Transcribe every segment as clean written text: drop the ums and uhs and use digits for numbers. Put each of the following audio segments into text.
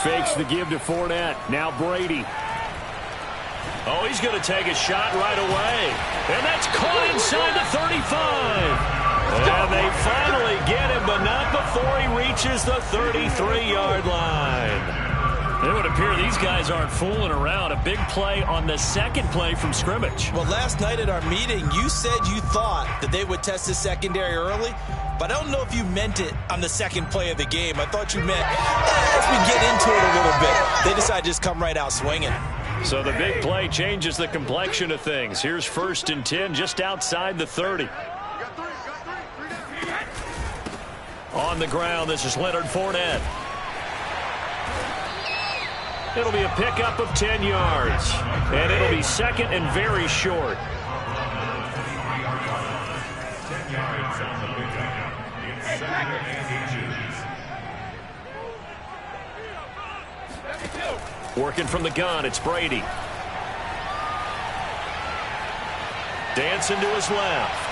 Fakes the give to Fournette. Now Brady. Oh, he's going to take a shot right away. And that's caught inside the 35. And they finally get him, but not before he reaches the 33-yard line. It would appear these guys aren't fooling around. A big play on the second play from scrimmage. Well, last night at our meeting, you said you thought that they would test the secondary early, but I don't know if you meant it on the second play of the game. I thought you meant as we get into it a little bit. They decided to just come right out swinging. So the big play changes the complexion of things. Here's 1st and 10 just outside the 30. On the ground, this is Leonard Fournette. It'll be a pickup of 10 yards. And it'll be second and very short. Working from the gun, it's Brady. Dancing to his left.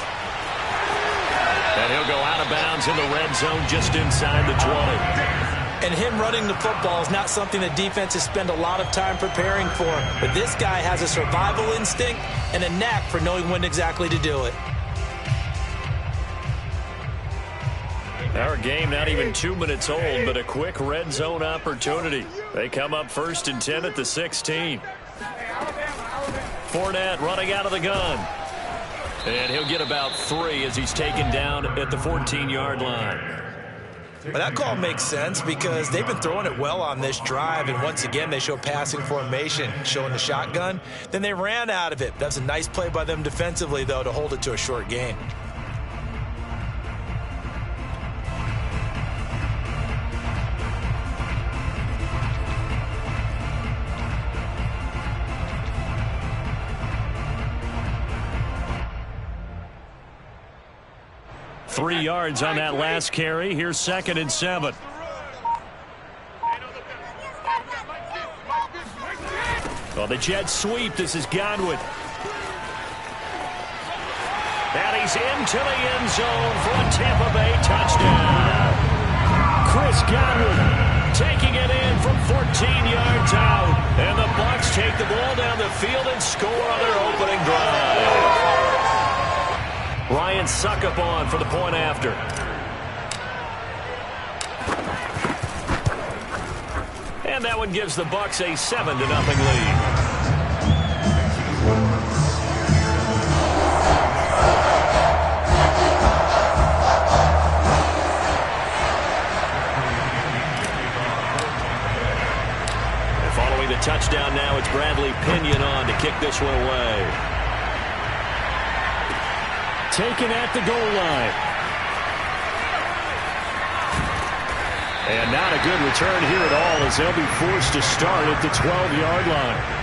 And he'll go out of bounds in the red zone just inside the 20. And him running the football is not something that defenses spend a lot of time preparing for. But this guy has a survival instinct and a knack for knowing when exactly to do it. Our game not even 2 minutes old, but a quick red zone opportunity. They come up 1st and 10 at the 16. Fournette running out of the gun. And he'll get about 3 as he's taken down at the 14-yard line. Well, that call makes sense because they've been throwing it well on this drive, and once again they show passing formation, showing the shotgun. Then they ran out of it. That's a nice play by them defensively, though, to hold it to a short gain. Three yards on that last carry. Here's 2nd and 7. Well, the jet sweep. This is Godwin. And he's into the end zone for a Tampa Bay touchdown. Chris Godwin taking it in from 14 yards out. And the Bucs take the ball down the field and score on their opening drive. Ryan Suckup on for the point after. And that one gives the Bucs a 7-0 lead. And following the touchdown now, it's Bradley Pinion on to kick this one away. Taken at the goal line. And not a good return here at all as they'll be forced to start at the 12-yard line.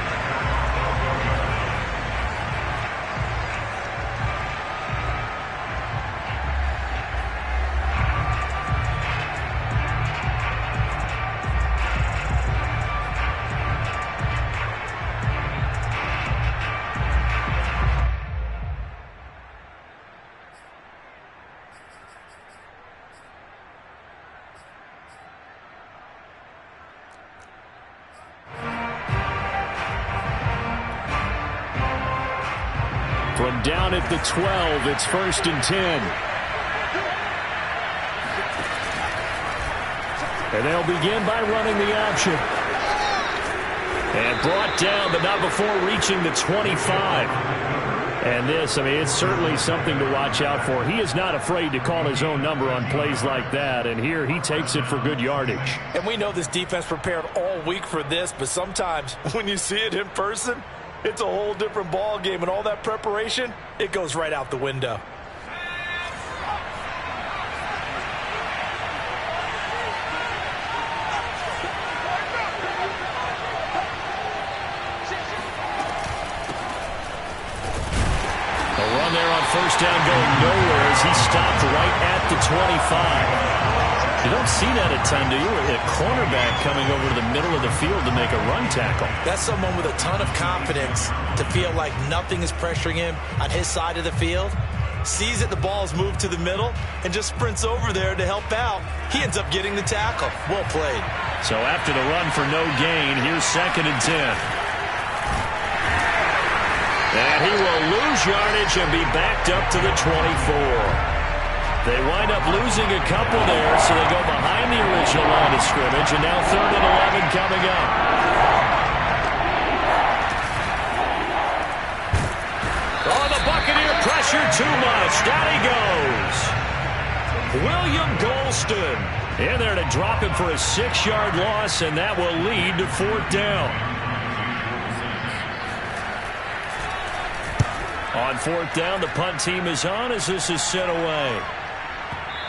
From down at the 12, it's 1st and 10. And they'll begin by running the option. And brought down, but not before reaching the 25. And this, I mean, it's certainly something to watch out for. He is not afraid to call his own number on plays like that. And here he takes it for good yardage. And we know this defense prepared all week for this, but sometimes when you see it in person, it's a whole different ball game, and all that preparation, it goes right out the window. A run there on 1st down going nowhere as he stopped right at the 25. You don't see that a ton, do you? A cornerback coming over to the middle of the field to make a run tackle. That's someone with a ton of confidence to feel like nothing is pressuring him on his side of the field. sees that the ball's moved to the middle, and just sprints over there to help out. He ends up getting the tackle. Well played. So after the run for no gain, here's 2nd and 10. And he will lose yardage and be backed up to the 24. They wind up losing a couple there, so they go behind the original line of scrimmage, and now 3rd and 11 coming up. Oh, the Buccaneer pressure too much. Down he goes. William Golston in there to drop him for a 6-yard loss, and that will lead to 4th down. On 4th down, the punt team is on as this is sent away.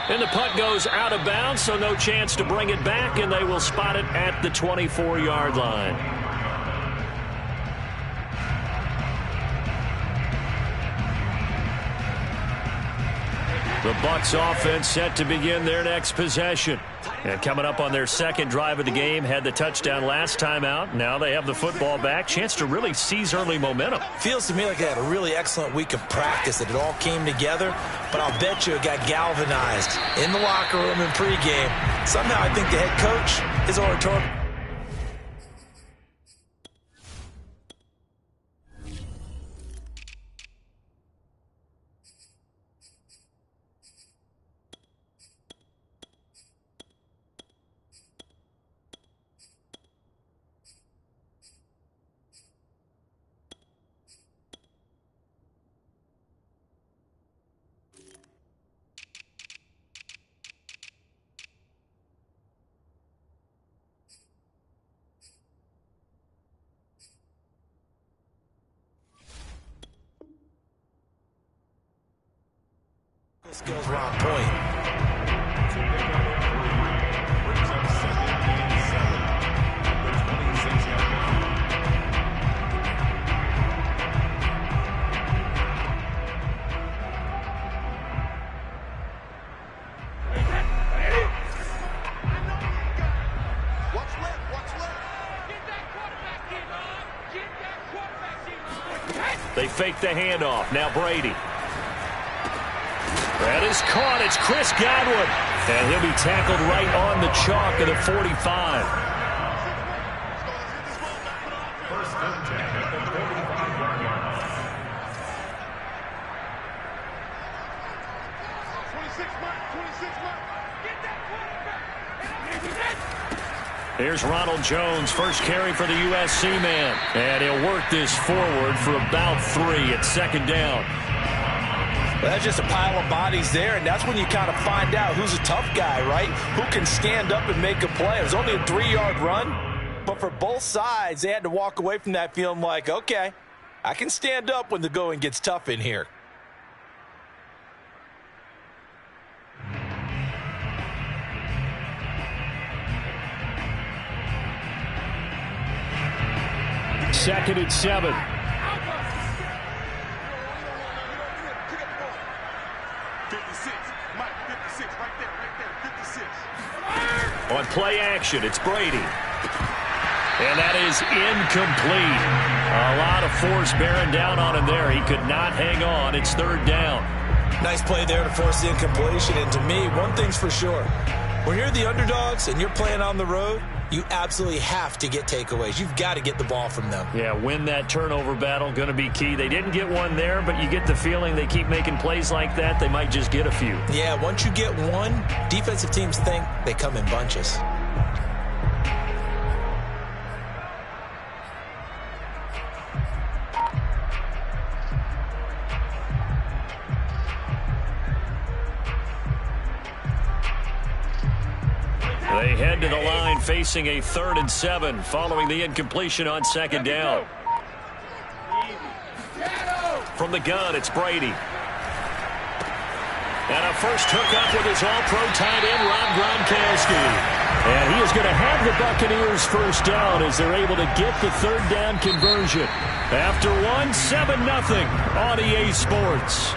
And the punt goes out of bounds, so no chance to bring it back, and they will spot it at the 24-yard line. The Bucs offense set to begin their next possession. And coming up on their 2nd drive of the game, had the touchdown last time out. Now they have the football back. Chance to really seize early momentum. Feels to me like they had a really excellent week of practice, that it all came together. But I'll bet you it got galvanized in the locker room in pregame. Somehow I think the head coach is oratorical. Skills were on point. They fake the handoff. Now Brady. That is caught. It's Chris Godwin. And he'll be tackled right on the chalk of the 45. Here's Ronald Jones, first carry for the USC man. And he'll work this forward for about 3 at 2nd down. Well, that's just a pile of bodies there, and that's when you kind of find out who's a tough guy, right? Who can stand up and make a play. It was only a 3-yard run, but for both sides, they had to walk away from that feeling like, okay, I can stand up when the going gets tough in here. Second and 7. On play action, it's Brady. And that is incomplete. A lot of force bearing down on him there. He could not hang on. It's 3rd down. Nice play there to force the incompletion. And to me, one thing's for sure. When you're the underdogs and you're playing on the road, you absolutely have to get takeaways. You've got to get the ball from them. Yeah, win that turnover battle, going to be key. They didn't get one there, but you get the feeling they keep making plays like that, they might just get a few. Yeah, once you get one, defensive teams think they come in bunches. They head to the line facing a 3rd and 7 following the incompletion on 2nd down. From the gun, it's Brady. And a first hookup with his all-pro tight end, Rob Gronkowski. And he is going to have the Buccaneers first down as they're able to get the 3rd down conversion. After 7-0 on EA Sports.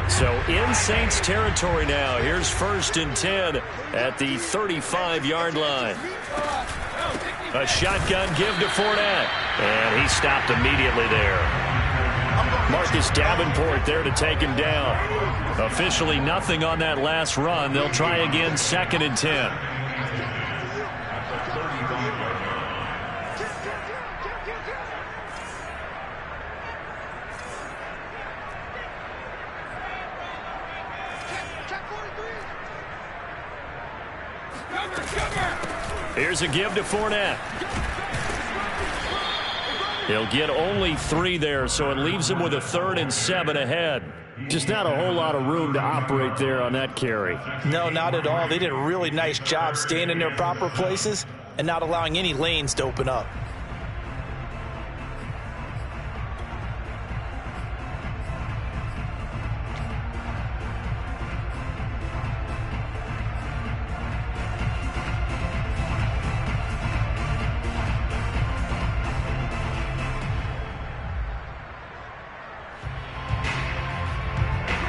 So in Saints territory now. Here's 1st and 10 at the 35-yard line. A shotgun give to Fournette. And he stopped immediately there. Marcus Davenport there to take him down. Officially nothing on that last run. They'll try again, 2nd and 10. Here's a give to Fournette. He'll get only 3 there, so it leaves him with a 3rd and 7 ahead. Just not a whole lot of room to operate there on that carry. No, not at all. They did a really nice job staying in their proper places and not allowing any lanes to open up.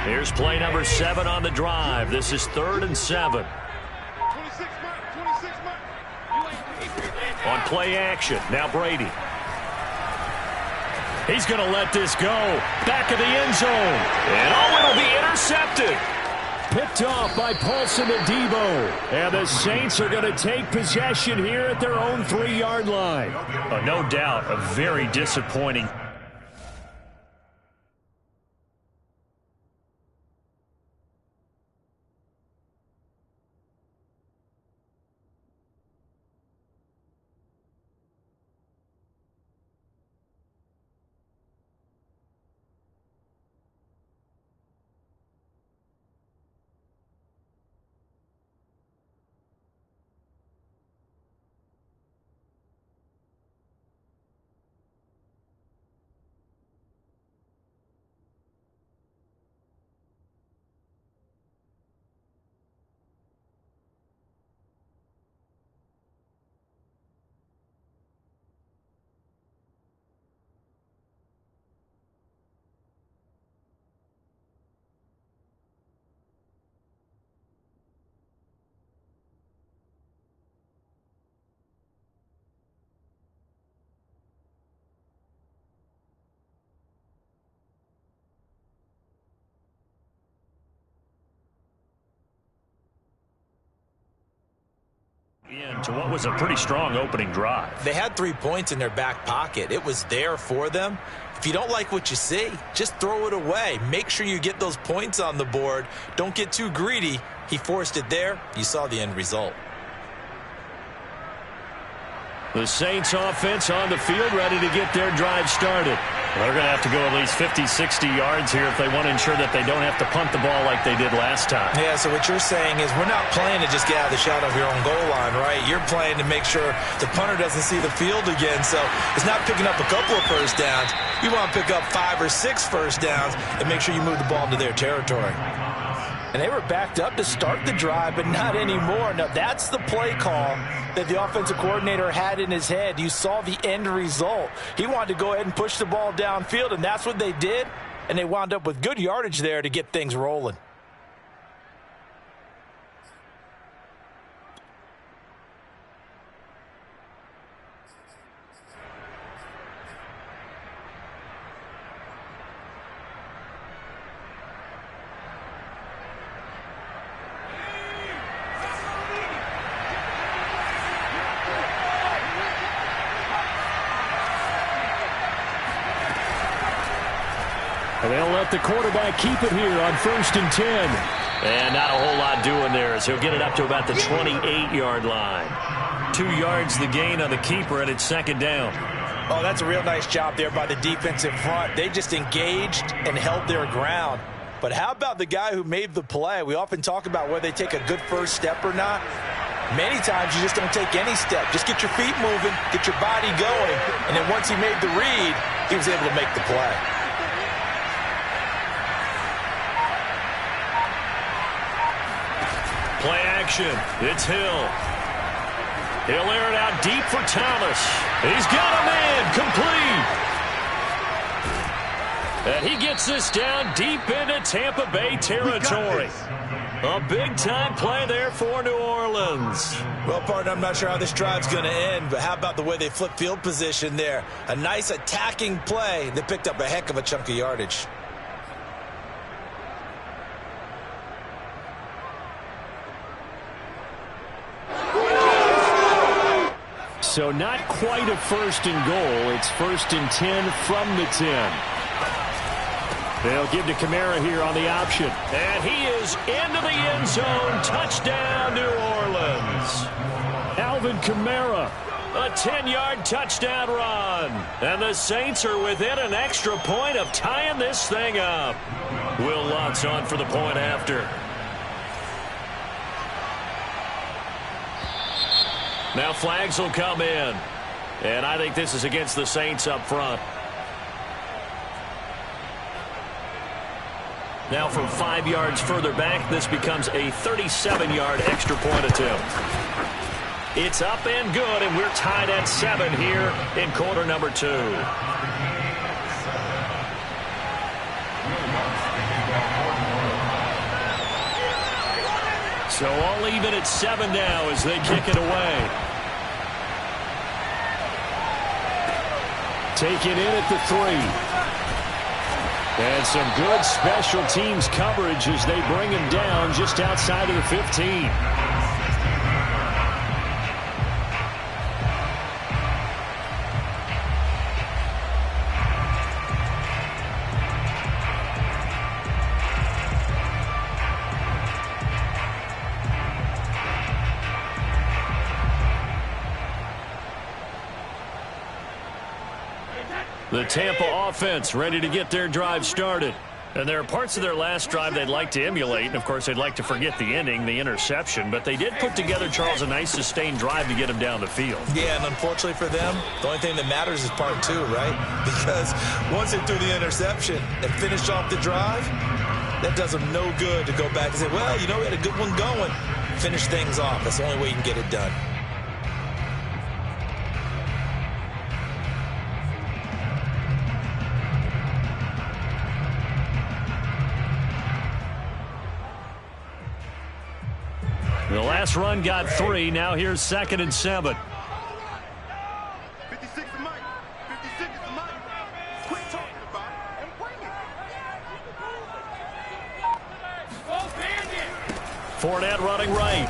Here's play number 7 on the drive. This is 3rd and 7. On play action, now Brady. He's going to let this go. Back of the end zone. And it'll be intercepted. Picked off by Paulson Adebo. And the Saints are going to take possession here at their own 3-yard line. No doubt, a very disappointing. To what was a pretty strong opening drive. They had 3 points in their back pocket. It was there for them. If you don't like what you see, just throw it away. Make sure you get those points on the board. Don't get too greedy. He forced it there. You saw the end result. The Saints offense on the field, ready to get their drive started. They're going to have to go at least 50, 60 yards here if they want to ensure that they don't have to punt the ball like they did last time. Yeah, so what you're saying is we're not playing to just get out of the shadow of your own goal line, right? You're playing to make sure the punter doesn't see the field again. So it's not picking up a couple of first downs. You want to pick up 5 or 6 first downs and make sure you move the ball into their territory. And they were backed up to start the drive, but not anymore. Now, that's the play call that the offensive coordinator had in his head. You saw the end result. He wanted to go ahead and push the ball downfield, and that's what they did. And they wound up with good yardage there to get things rolling. They'll let the quarterback keep it here on 1st and 10. And not a whole lot doing there as he'll get it up to about the 28-yard line. 2 yards the gain on the keeper, and it's 2nd down. Oh, that's a real nice job there by the defense in front. They just engaged and held their ground. But how about the guy who made the play? We often talk about whether they take a good first step or not. Many times you just don't take any step. Just get your feet moving, get your body going, and then once he made the read, he was able to make the play. Play action. It's Hill. He'll air it out deep for Thomas. He's got a man complete. And he gets this down deep into Tampa Bay territory. A big-time play there for New Orleans. Well, partner, I'm not sure how this drive's going to end, but how about the way they flip field position there? A nice attacking play that picked up a heck of a chunk of yardage. So not quite a first and goal. It's 1st and 10 from the 10. They'll give to Kamara here on the option. And he is into the end zone. Touchdown, New Orleans. Alvin Kamara, a 10-yard touchdown run. And the Saints are within an extra point of tying this thing up. Will Lutz on for the point after. Now flags will come in. And I think this is against the Saints up front. Now from 5 yards further back, this becomes a 37-yard extra point attempt. It's up and good, and we're tied at 7 here in quarter number 2. So all even at 7 now as they kick it away. Taken in at the 3. And some good special teams coverage as they bring him down just outside of the 15. The Tampa offense ready to get their drive started. And there are parts of their last drive they'd like to emulate. And, of course, they'd like to forget the ending, the interception. But they did put together, Charles, a nice sustained drive to get him down the field. Yeah, and unfortunately for them, the only thing that matters is part 2, right? Because once they threw the interception and finished off the drive, that does them no good to go back and say, well, you know, we had a good one going. Finish things off. That's the only way you can get it done. The last run got 3. Now here's 2nd and 7. 56 is Mike. 56 is Mike. Quit talking about it and bring it. Fournette running right.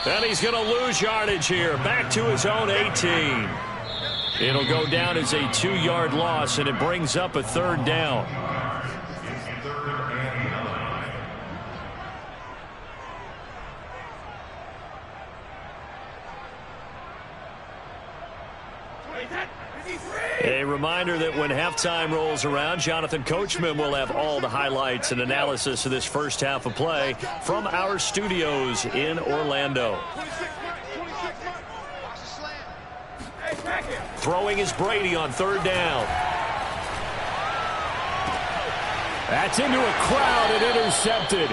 And he's going to lose yardage here. Back to his own 18. It'll go down as a 2-yard loss, and it brings up a 3rd down. A reminder that when halftime rolls around, Jonathan Coachman will have all the highlights and analysis of this first half of play from our studios in Orlando. Throwing is Brady on 3rd down. That's into a crowd and intercepted.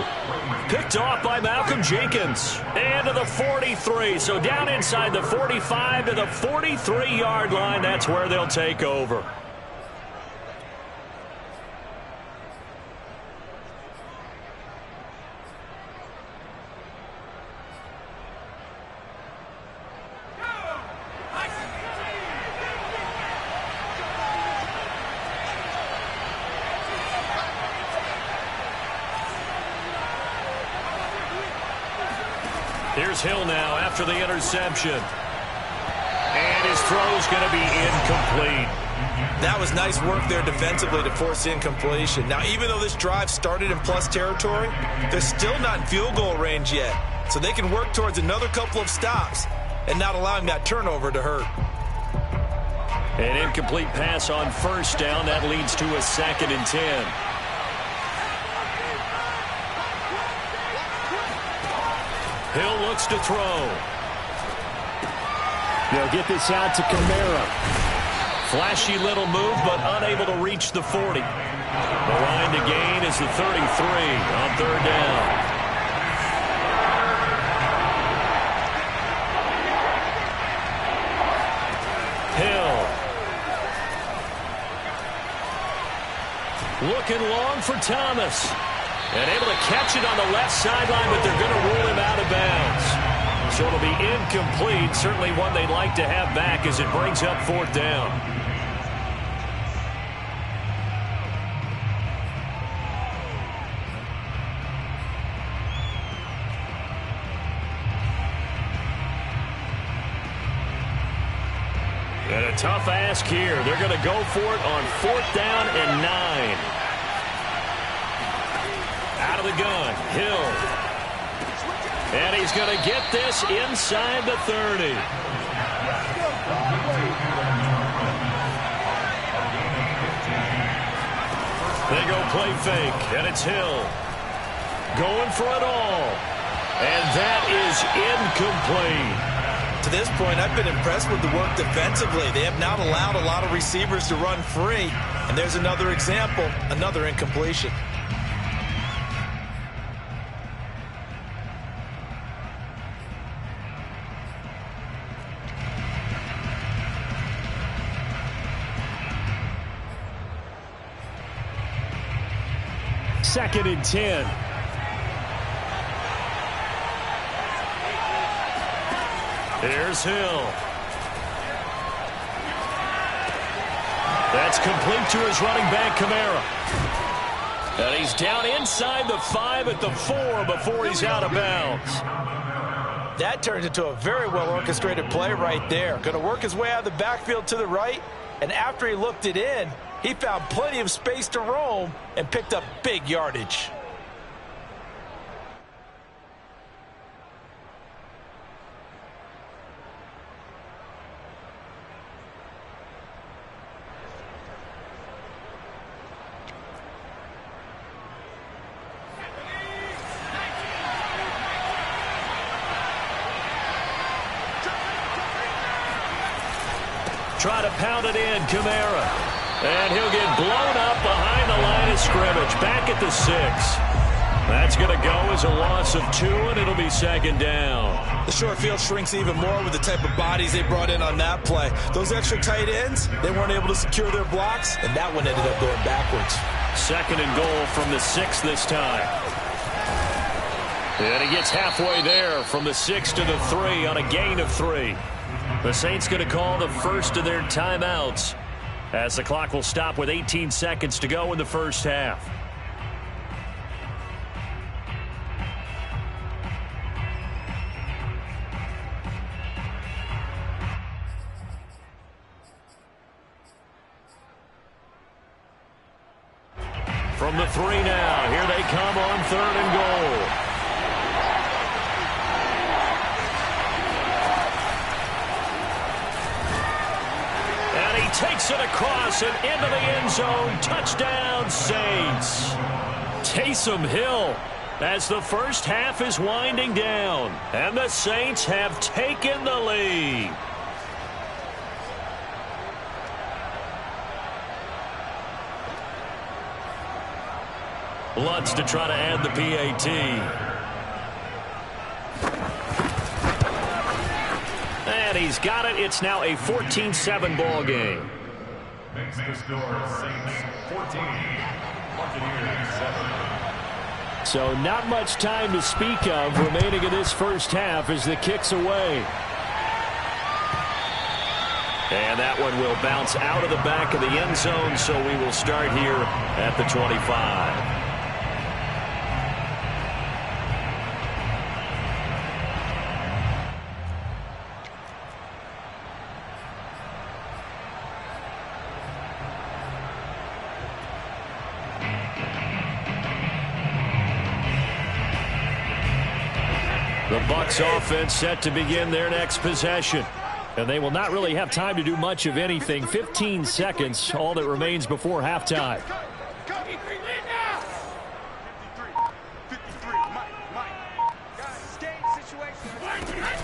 Picked off by Malcolm Jenkins. And to the 43. So down inside the 45 to the 43-yard line. That's where they'll take over. Here's Hill now after the interception. And his throw's going to be incomplete. That was nice work there defensively to force incompletion. Now, even though this drive started in plus territory, they're still not in field goal range yet. So they can work towards another couple of stops and not allowing that turnover to hurt. An incomplete pass on 1st down. That leads to a 2nd and 10. Hill looks to throw. They'll get this out to Kamara. Flashy little move, but unable to reach the 40. The line to gain is the 33 on 3rd down. Hill. and long for Thomas. And able to catch it on the left sideline, but they're going to rule him out of bounds. So it'll be incomplete. Certainly one they'd like to have back as it brings up 4th down. And a tough ask here. They're going to go for it on 4th down and 9. Out of the gun, Hill. And he's going to get this inside the 30. They go play fake, and it's Hill. Going for it all. And that is incomplete. To this point, I've been impressed with the work defensively. They have not allowed a lot of receivers to run free. And there's another example, another incompletion. Second and 10. Here's Hill. That's complete to his running back, Kamara. And he's down inside the 5 at the 4 before he's out of bounds. That turned into a very well-orchestrated play right there. Going to work his way out of the backfield to the right, and after he looked it in, he found plenty of space to roam and picked up big yardage. Try to pound it in, Kamara. And he'll get blown up behind the line of scrimmage. Back at the 6. That's going to go as a loss of 2, and it'll be 2nd down. The short field shrinks even more with the type of bodies they brought in on that play. Those extra tight ends, they weren't able to secure their blocks, and that one ended up going backwards. 2nd and goal from the 6 this time. And he gets halfway there from the 6 to the 3 on a gain of 3. The Saints going to call the first of their timeouts as the clock will stop with 18 seconds to go in the first half. From the 3 now, here they come on 3rd and goal. Takes it across and into the end zone. Touchdown, Saints. Taysom Hill as the first half is winding down. And the Saints have taken the lead. Lutz to try to add the PAT. And he's got it. It's now a 14-7 ball game. Makes the score Saints 14, Buccaneers 7. So not much time to speak of remaining in this first half as the kick's away. And that one will bounce out of the back of the end zone, so we will start here at the 25. The Bucs offense set to begin their next possession. And they will not really have time to do much of anything. 15 seconds, all that remains before halftime.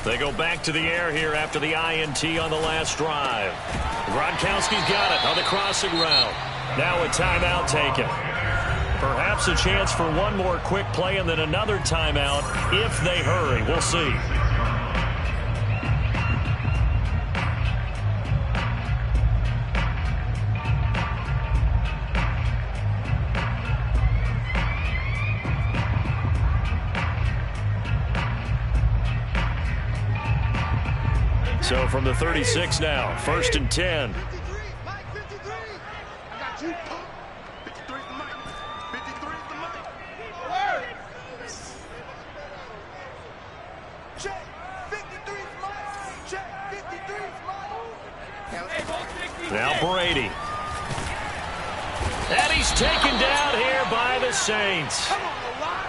They go back to the air here after the INT on the last drive. Gronkowski's got it on the crossing route. Now a timeout taken. Perhaps a chance for one more quick play and then another timeout if they hurry. We'll see. So from the 36 now, 1st and 10. 53, Mike, 53. I got you. 53 is the mic. 53 is the mic. Word. Check. 53 is Mike. Check. 53 is Mike. Now Brady. And he's taken down here by the Saints. Come on, line.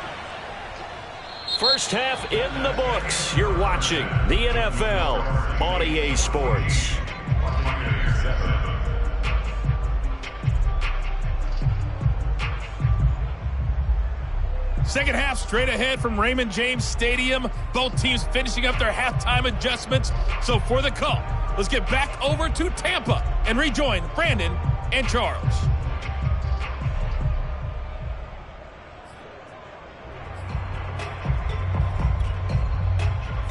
First half in the books. You're watching the NFL on EA Sports. Second half straight ahead from Raymond James Stadium. Both teams finishing up their halftime adjustments. So for the call, let's get back over to Tampa and rejoin Brandon and Charles.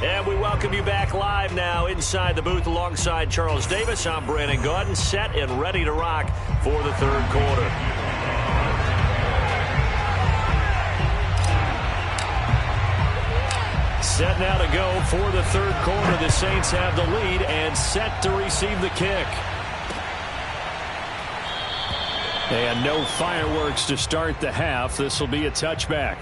And we welcome you back live now inside the booth alongside Charles Davis. I'm Brandon Gaudin, set and ready to rock for the third quarter. Set now to go for the third quarter. The Saints have the lead and set to receive the kick. And no fireworks to start the half. This will be a touchback.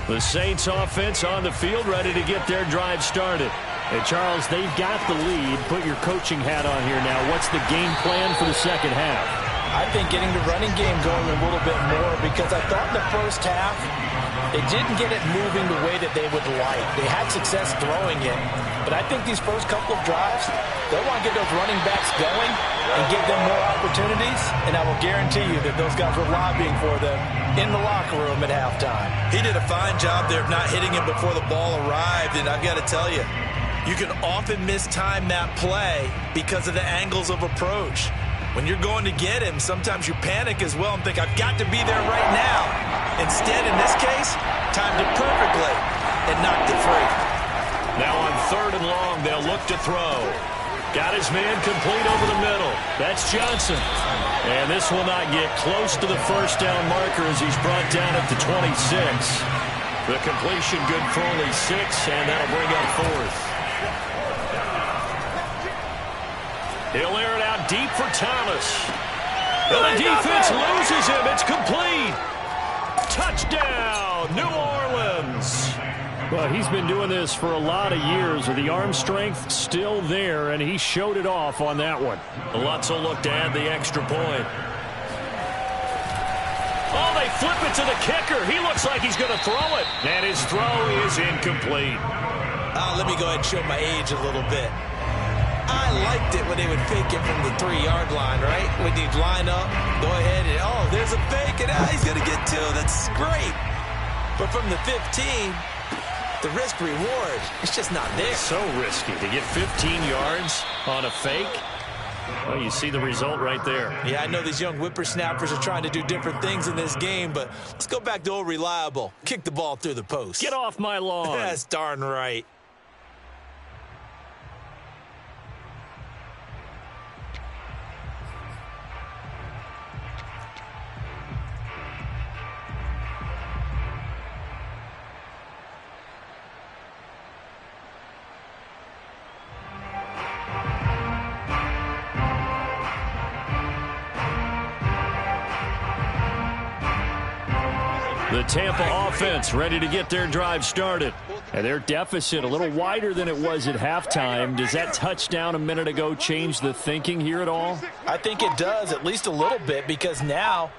The Saints offense on the field ready to get their drive started. And Charles, they've got the lead. Put your coaching hat on here now. What's the game plan for the second half? I think getting the running game going a little bit more, because I thought in the first half they didn't get it moving the way that they would like. They had success throwing it, but I think these first couple of drives, they'll want to get those running backs going and give them more opportunities, and I will guarantee you that those guys were lobbying for them in the locker room at halftime. He did a fine job there of not hitting him before the ball arrived, and I've got to tell you, you can often mistime that play because of the angles of approach. When you're going to get him, sometimes you panic as well and think, I've got to be there right now. Instead, in this case, timed it perfectly and knocked it free. Now on 3rd and long, they'll look to throw. Got his man complete over the middle. That's Johnson. And this will not get close to the first down marker as he's brought down at the 26. The completion good for only 6, and that'll bring up 4th. He'll air it out deep for Thomas. And the defense loses him. It's complete. Touchdown, New Orleans. Well, he's been doing this for a lot of years with the arm strength still there, and he showed it off on that one. Lutz will look to add the extra point. Oh, they flip it to the kicker. He looks like he's going to throw it, and his throw is incomplete. Let me go ahead and show my age a little bit. I liked it when they would fake it from the 3-yard line, right? When you'd line up, go ahead and, oh, there's a fake, and he's going to get 2. That's great. But from the 15, the risk-reward, it's just not there. So risky to get 15 yards on a fake. Well, you see the result right there. Yeah, I know these young whippersnappers are trying to do different things in this game, but let's go back to old reliable. Kick the ball through the post. Get off my lawn. That's darn right. The Tampa offense ready to get their drive started. And their deficit a little wider than it was at halftime. Does that touchdown a minute ago change the thinking here at all? I think it does, at least a little bit, because now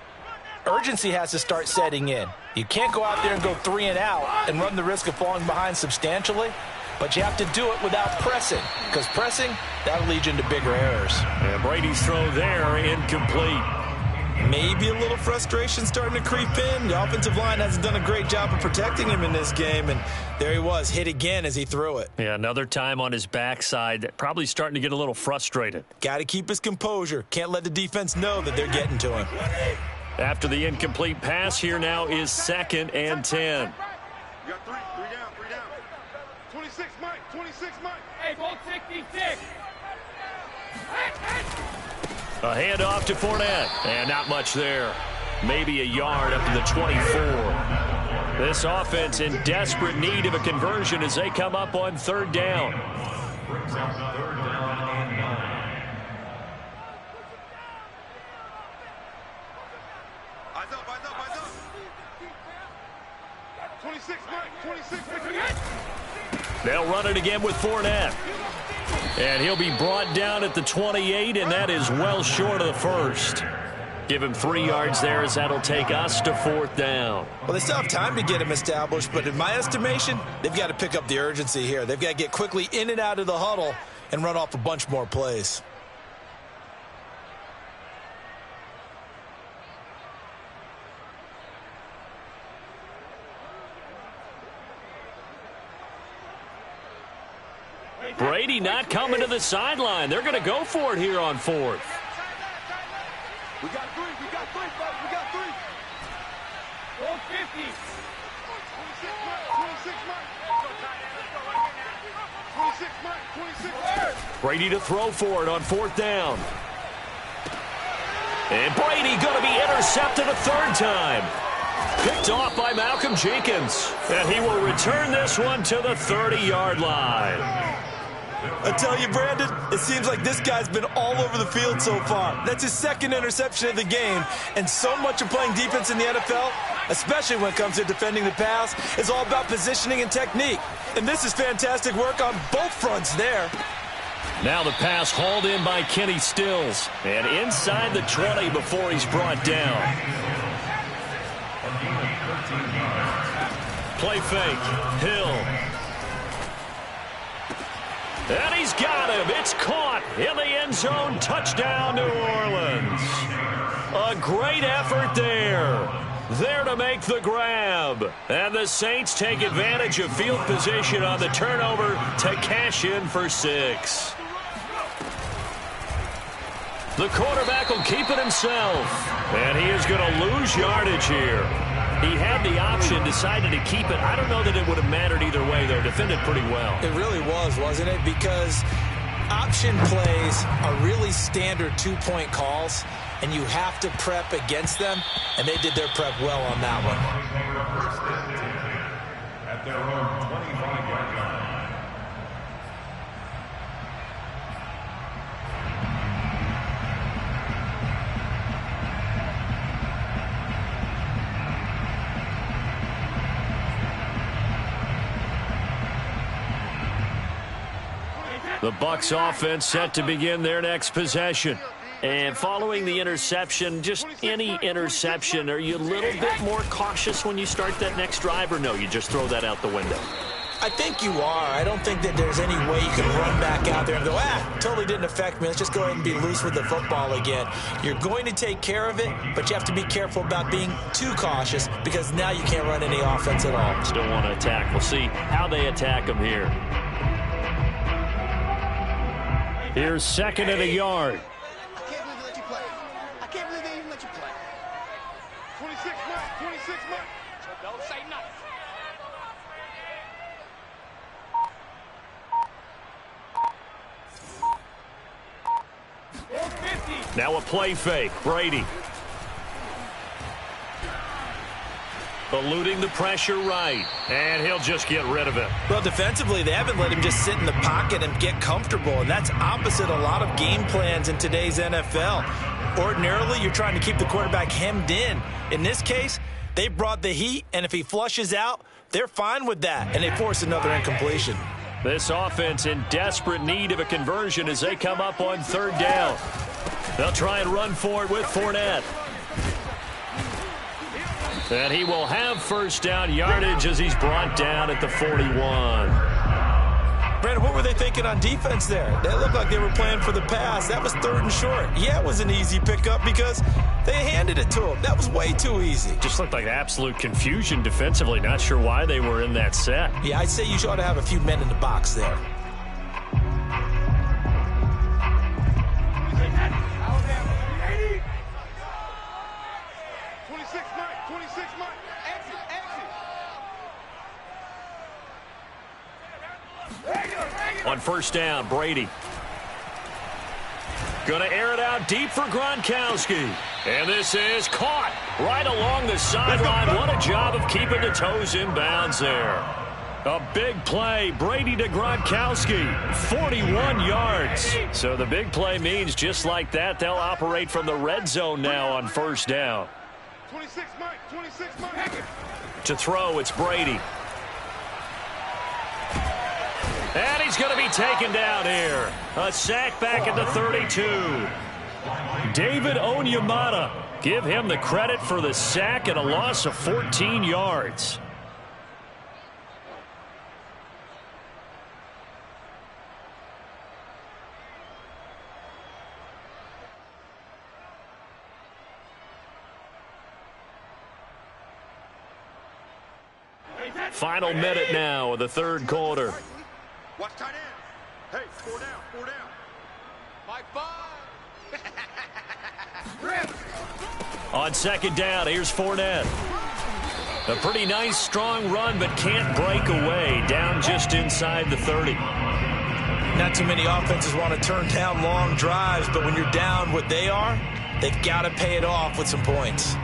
urgency has to start setting in. You can't go out there and go 3 and out and run the risk of falling behind substantially, but you have to do it without pressing, because pressing, that'll lead you into bigger errors. And Brady's throw there, incomplete. Maybe a little frustration starting to creep in. The offensive line hasn't done a great job of protecting him in this game, and there he was, hit again as he threw it. Yeah, another time on his backside, probably starting to get a little frustrated. Got to keep his composure. Can't let the defense know that they're getting to him. After the incomplete pass, here now is 2nd and 10. You got 3 down, 3 down. 26, Mike. Hey, ball 66. A handoff to Fournette, and not much there. Maybe a yard up to the 24. This offense in desperate need of a conversion as they come up on third down. Brings up third down and 9. Eyes up, eyes up, eyes up. 26, Mike. 26, Mike. They'll run it again with Fournette. And he'll be brought down at the 28, and that is well short of the first. Give him 3 yards there as that'll take us to fourth down. Well, they still have time to get him established, but in my estimation, they've got to pick up the urgency here. They've got to get quickly in and out of the huddle and run off a bunch more plays. Brady not coming to the sideline. They're going to go for it here on fourth. We got 3, we got 3, folks. We got 3. Ball 50. 26, Mike. 26, Mike. 26, Mike. Brady to throw for it on fourth down. And Brady going to be intercepted a third time. Picked off by Malcolm Jenkins. And he will return this one to the 30-yard line. I tell you, Brandon, it seems like this guy's been all over the field so far. That's his second interception of the game. And so much of playing defense in the NFL, especially when it comes to defending the pass, is all about positioning and technique. And this is fantastic work on both fronts there. Now the pass hauled in by Kenny Stills. And inside the 20 before he's brought down. Play fake. Hill. And he's got him. It's caught in the end zone. Touchdown, New Orleans. A great effort there. There to make the grab. And the Saints take advantage of field position on the turnover to cash in for 6. The quarterback will keep it himself. And he is going to lose yardage here. He had the option, decided to keep it. I don't know that it would have mattered either way, though. Defended pretty well. It really was, wasn't it? Because option plays are really standard 2-point calls, and you have to prep against them, and they did their prep well on that one. At their own 25-yard line. The Bucs offense set to begin their next possession. And following the interception, just any interception, are you a little bit more cautious when you start that next drive, or no, you just throw that out the window? I think you are. I don't think that there's any way you can run back out there and go, totally didn't affect me. Let's just go ahead and be loose with the football again. You're going to take care of it, but you have to be careful about being too cautious because now you can't run any offense at all. Still want to attack. We'll see how they attack them here. Here's second and a yard. I can't believe they let you play. I can't believe they even let you play. 26, Mike. 26, Mike. So don't say nothing. Now a play fake. Brady. Eluding the pressure right. And he'll just get rid of it. Well, defensively, they haven't let him just sit in the pocket and get comfortable, and that's opposite a lot of game plans in today's NFL. Ordinarily, you're trying to keep the quarterback hemmed in. In this case, they brought the heat, and if he flushes out, they're fine with that, and they force another incompletion. This offense in desperate need of a conversion as they come up on third down. They'll try and run for it with Fournette. And he will have first down yardage as he's brought down at the 41. Brandon, what were they thinking on defense there? They looked like they were playing for the pass. That was third and short. Yeah, it was an easy pickup because they handed it to him. That was way too easy. Just looked like absolute confusion defensively. Not sure why they were in that set. Yeah, I'd say you ought to have a few men in the box there. On first down, Brady. Going to air it out deep for Gronkowski. And this is caught right along the sideline. What a job of keeping the toes in bounds there. A big play. Brady to Gronkowski. 41 yards. So the big play means just like that, they'll operate from the red zone now on first down. 26 Mike. To throw, it's Brady. And he's going to be taken down here. A sack back at the 32. David Onyemata. Give him the credit for the sack and a loss of 14 yards. Final minute now of the third quarter. Watch tight end. Hey, 4 down. Mike 5. On second down, here's Fournette. A pretty nice, strong run, but can't break away. Down just inside the 30. Not too many offenses want to turn down long drives, but when you're down what they are, they've got to pay it off with some points.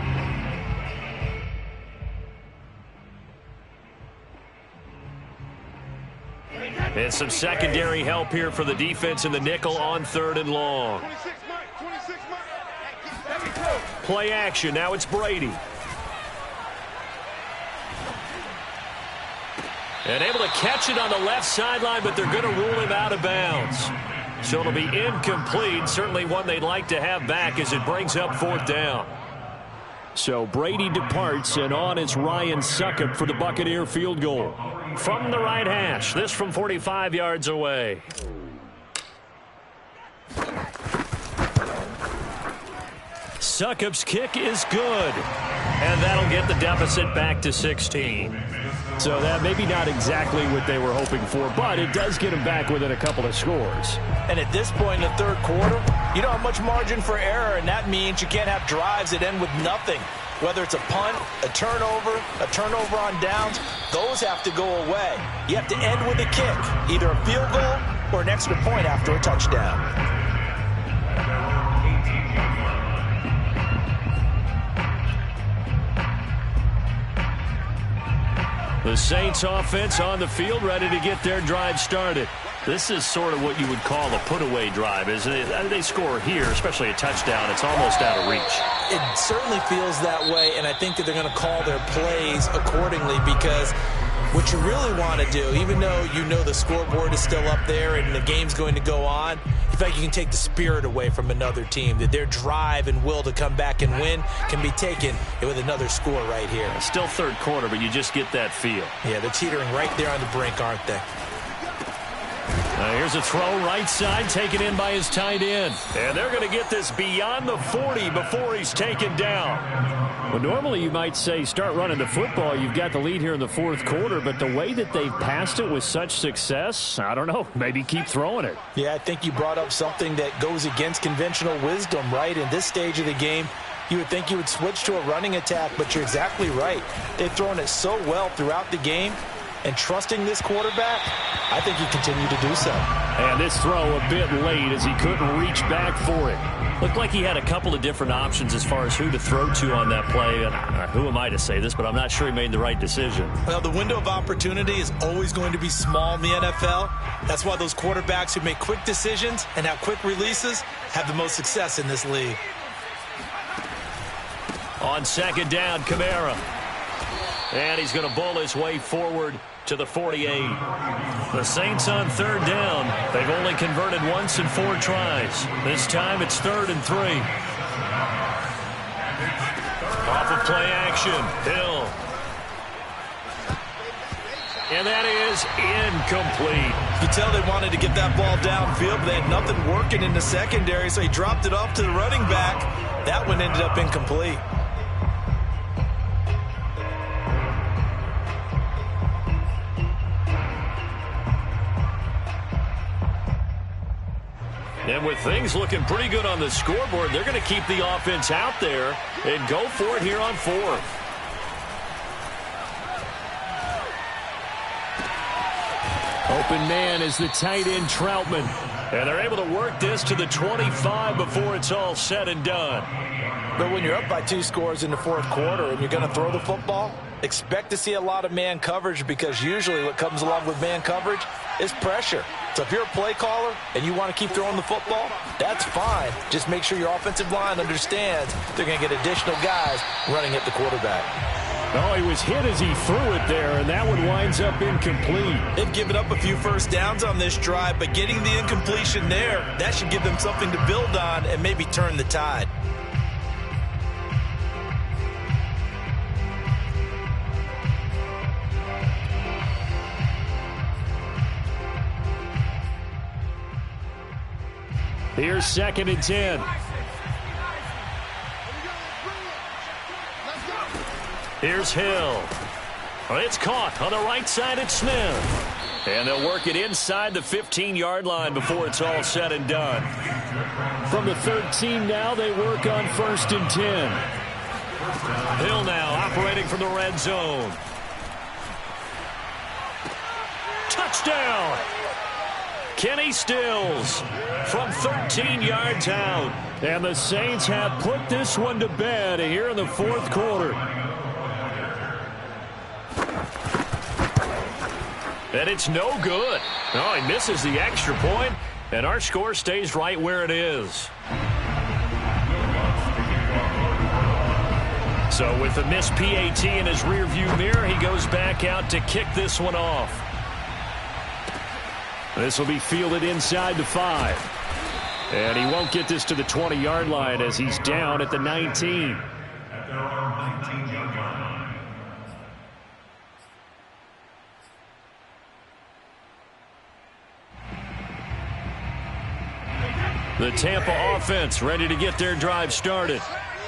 And some secondary help here for the defense in the nickel on third and long. 26 Mike. Play action. Now it's Brady. And able to catch it on the left sideline, but they're going to rule him out of bounds. So it'll be incomplete. Certainly one they'd like to have back as it brings up fourth down. So Brady departs, and on is Ryan Succop for the Buccaneer field goal. From the right hash, this from 45 yards away. Succop's kick is good. And that'll get the deficit back to 16. So that maybe not exactly what they were hoping for, but it does get them back within a couple of scores. And at this point in the third quarter, you don't have much margin for error, and that means you can't have drives that end with nothing. Whether it's a punt, a turnover on downs, those have to go away. You have to end with a kick, either a field goal or an extra point after a touchdown. The Saints offense on the field, ready to get their drive started. This is sort of what you would call a put-away drive, isn't it? They score here, especially a touchdown. It's almost out of reach. It certainly feels that way, and I think that they're going to call their plays accordingly, because what you really want to do, even though you know the scoreboard is still up there and the game's going to go on, in fact, you can take the spirit away from another team, that their drive and will to come back and win can be taken with another score right here. Still third quarter, but you just get that feel. Yeah, they're teetering right there on the brink, aren't they? Here's a throw right side, taken in by his tight end. And they're going to get this beyond the 40 before he's taken down. Well, normally you might say start running the football. You've got the lead here in the fourth quarter, but the way that they've passed it with such success, I don't know, maybe keep throwing it. Yeah, I think you brought up something that goes against conventional wisdom, right? In this stage of the game, you would think you would switch to a running attack, but you're exactly right. They've thrown it so well throughout the game, and trusting this quarterback, I think you continue to do so. And this throw a bit late as he couldn't reach back for it. Looked like he had a couple of different options as far as who to throw to on that play. And who am I to say this, but I'm not sure he made the right decision. Well, the window of opportunity is always going to be small in the NFL. That's why those quarterbacks who make quick decisions and have quick releases have the most success in this league. On second down, Kamara. And he's going to bowl his way forward to the 48. The Saints on third down. They've only converted once in 4 tries. This time it's 3rd and 3. Off of play action, Hill. And that is incomplete. You tell they wanted to get that ball downfield, but they had nothing working in the secondary, so he dropped it off to the running back. That one ended up incomplete. And with things looking pretty good on the scoreboard, they're going to keep the offense out there and go for it here on 4th. Open man is the tight end Troutman. And they're able to work this to the 25 before it's all said and done. But when you're up by 2 scores in the fourth quarter and you're going to throw the football, expect to see a lot of man coverage, because usually what comes along with man coverage is pressure. So if you're a play caller and you want to keep throwing the football, that's fine. Just make sure your offensive line understands they're going to get additional guys running at the quarterback. Oh, he was hit as he threw it there, and that one winds up incomplete. They've given up a few first downs on this drive, but getting the incompletion there, that should give them something to build on and maybe turn the tide. Here's 2nd and 10. Here's Hill. It's caught on the right side at Smith. And they'll work it inside the 15-yard line before it's all said and done. From the 13 now, they work on 1st and 10. Hill now operating from the red zone. Touchdown! Kenny Stills from 13 yards out. And the Saints have put this one to bed here in the fourth quarter. And it's no good. Oh, he misses the extra point, and our score stays right where it is. So with the missed PAT in his rearview mirror, he goes back out to kick this one off. This will be fielded inside the 5. And he won't get this to the 20-yard line as he's down at the 19. At their own 19-yard line. The Tampa offense ready to get their drive started.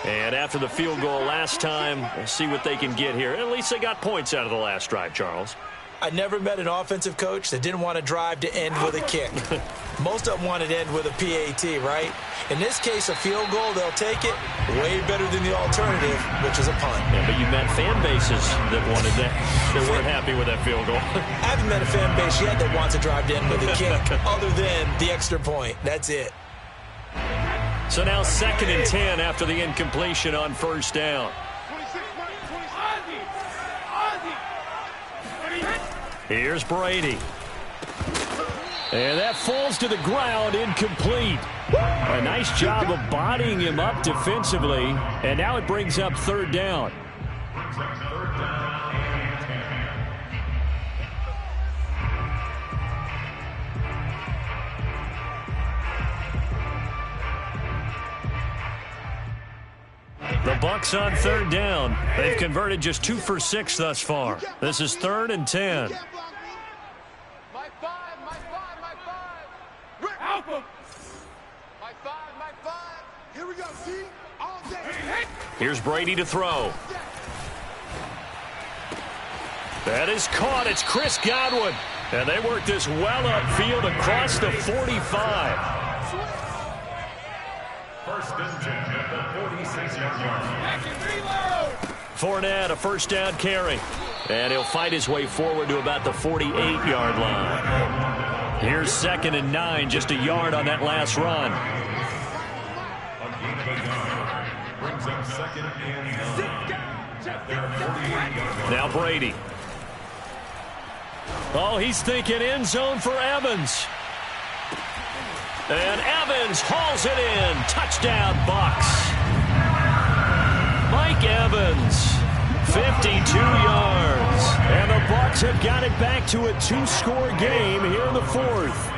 And after the field goal last time, we'll see what they can get here. At least they got points out of the last drive, Charles. I never met an offensive coach that didn't want to drive to end with a kick. Most of them wanted to end with a PAT, right? In this case, a field goal, they'll take it. Way better than the alternative, which is a punt. Yeah, but you met fan bases that wanted that. They weren't happy with that field goal. I haven't met a fan base yet that wants to drive to end with a kick other than the extra point. That's it. So now 2nd and 10 after the incompletion on 1st down. Here's Brady. And that falls to the ground, incomplete. A nice job of bodying him up defensively. And now it brings up 3rd down. The Bucks on 3rd down. They've converted just 2 for 6 thus far. This is 3rd and 10. Here's Brady to throw. That is caught. It's Chris Godwin. And they work this well upfield across the 45. 1st and 10 at the 46-yard line. Fournette, a 1st down carry. And he'll fight his way forward to about the 48-yard line. Here's 2nd and 9, just a yard on that last run. Brings up 2nd and 9 at their 48-yard line. Now Brady. Oh, he's thinking end zone for Evans. And Evans hauls it in. Touchdown, Bucks. Mike Evans, 52 yards. And the Bucks have got it back to a 2-score game here in the 4th.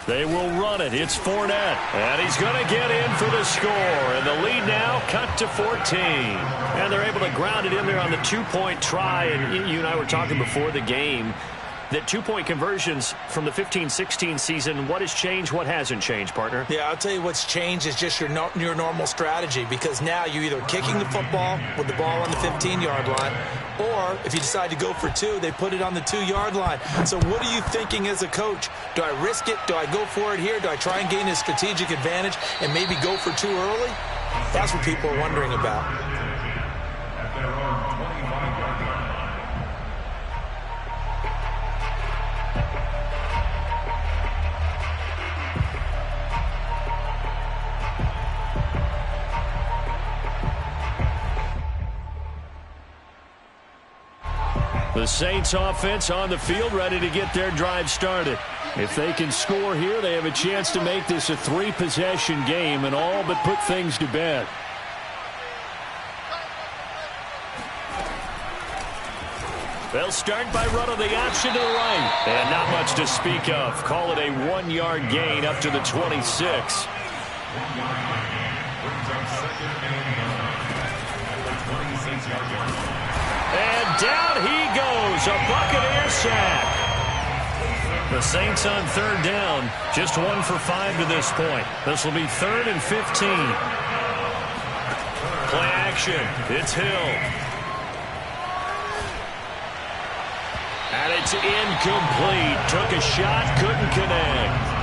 They will run it. It's Fournette. And he's going to get in for the score. And the lead now cut to 14. And they're able to ground it in there on the 2-point try. And you and I were talking before the game that 2-point conversions from the 15-16 season, what has changed, what hasn't changed, partner? Yeah, I'll tell you what's changed is just your normal strategy, because now you're either kicking the football with the ball on the 15-yard line, or if you decide to go for 2, they put it on the 2-yard line. So what are you thinking as a coach? Do I risk it? Do I go for it here? Do I try and gain a strategic advantage and maybe go for 2 early? That's what people are wondering about. The Saints offense on the field, ready to get their drive started. If they can score here, they have a chance to make this a 3-possession game and all but put things to bed. They'll start by running the option to the right. And not much to speak of. Call it a 1-yard gain up to the 26. And down he goes. A Buccaneer sack. The Saints on third down. Just 1 for 5 to this point. This will be 3rd and 15. Play action. It's Hill. And it's incomplete. Took a shot, couldn't connect.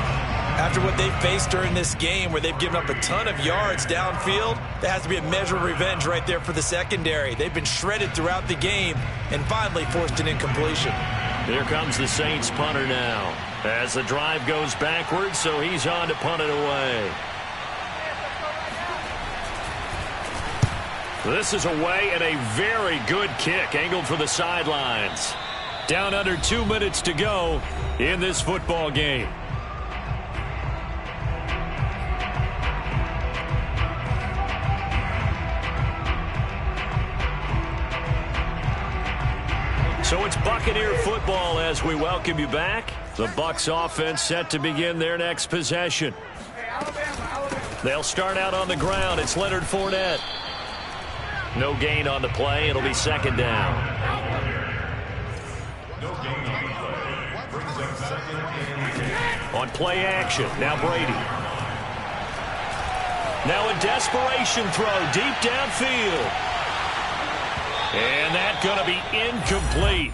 After what they've faced during this game where they've given up a ton of yards downfield, there has to be a measure of revenge right there for the secondary. They've been shredded throughout the game and finally forced an incompletion. Here comes the Saints punter now. As the drive goes backwards, so he's on to punt it away. This is away and a very good kick angled for the sidelines. Down under 2 minutes to go in this football game. So it's Buccaneer football as we welcome you back. The Bucs offense set to begin their next possession. They'll start out on the ground. It's Leonard Fournette. No gain on the play. It'll be 2nd down. On play action, now Brady. Now a desperation throw deep downfield. And that's going to be incomplete.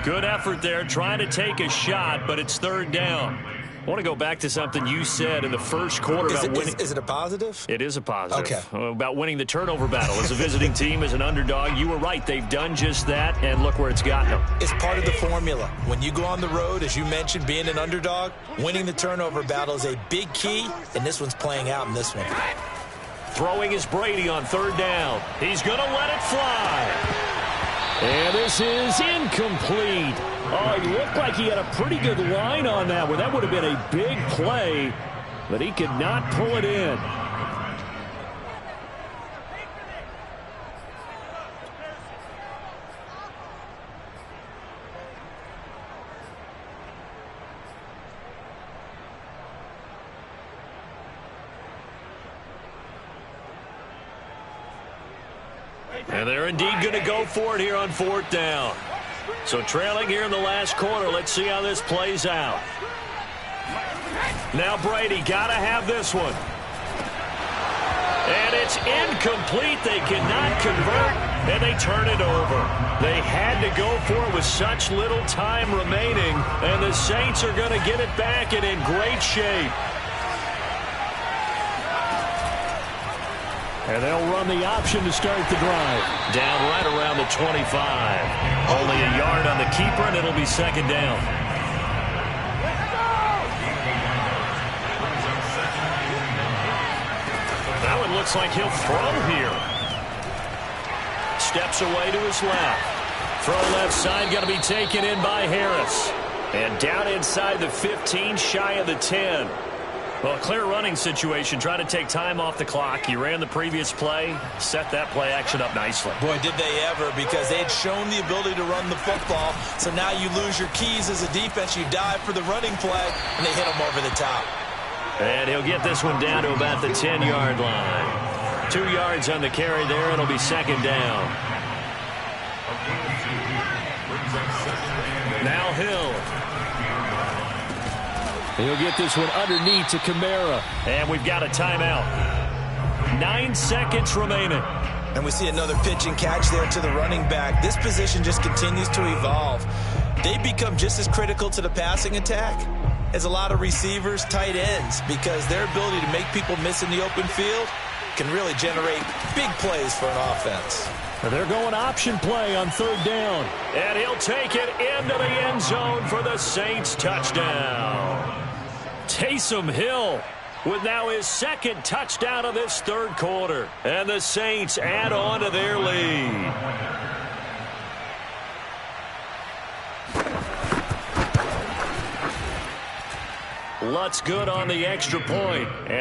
Good effort there, trying to take a shot, but it's 3rd down. I want to go back to something you said in the first quarter about winning. Is it a positive? It is a positive. Okay. About winning the turnover battle as a visiting team, as an underdog. You were right. They've done just that, and look where it's gotten them. It's part of the formula. When you go on the road, as you mentioned, being an underdog, winning the turnover battle is a big key, and this one's playing out in this one. Throwing is Brady on 3rd down. He's going to let it fly. And this is incomplete. Oh, he looked like he had a pretty good line on that one. That would have been a big play, but he could not pull it in. And they're indeed going to go for it here on 4th down. So trailing here in the last quarter. Let's see how this plays out. Now Brady got to have this one. And it's incomplete. They cannot convert, and they turn it over. They had to go for it with such little time remaining, and the Saints are going to get it back and in great shape. And they'll run the option to start the drive. Down right around the 25. Only a yard on the keeper, and it'll be 2nd down. Now it looks like he'll throw here. Steps away to his left. Throw left side, going to be taken in by Harris. And down inside the 15, shy of the 10. Well, a clear running situation, trying to take time off the clock. He ran the previous play, set that play action up nicely. Boy, did they ever, because they had shown the ability to run the football. So now you lose your keys as a defense. You dive for the running play, and they hit them over the top. And he'll get this one down to about the 10-yard line. 2 yards on the carry there. It'll be 2nd down. Now Hill. He'll get this one underneath to Kamara. And we've got a timeout. 9 seconds remaining. And we see another pitch and catch there to the running back. This position just continues to evolve. They become just as critical to the passing attack as a lot of receivers, tight ends, because their ability to make people miss in the open field can really generate big plays for an offense. They're going option play on 3rd down. And he'll take it into the end zone for the Saints touchdown. Taysom Hill with now his 2nd touchdown of this 3rd quarter. And the Saints add on to their lead. Lutz good on the extra point. And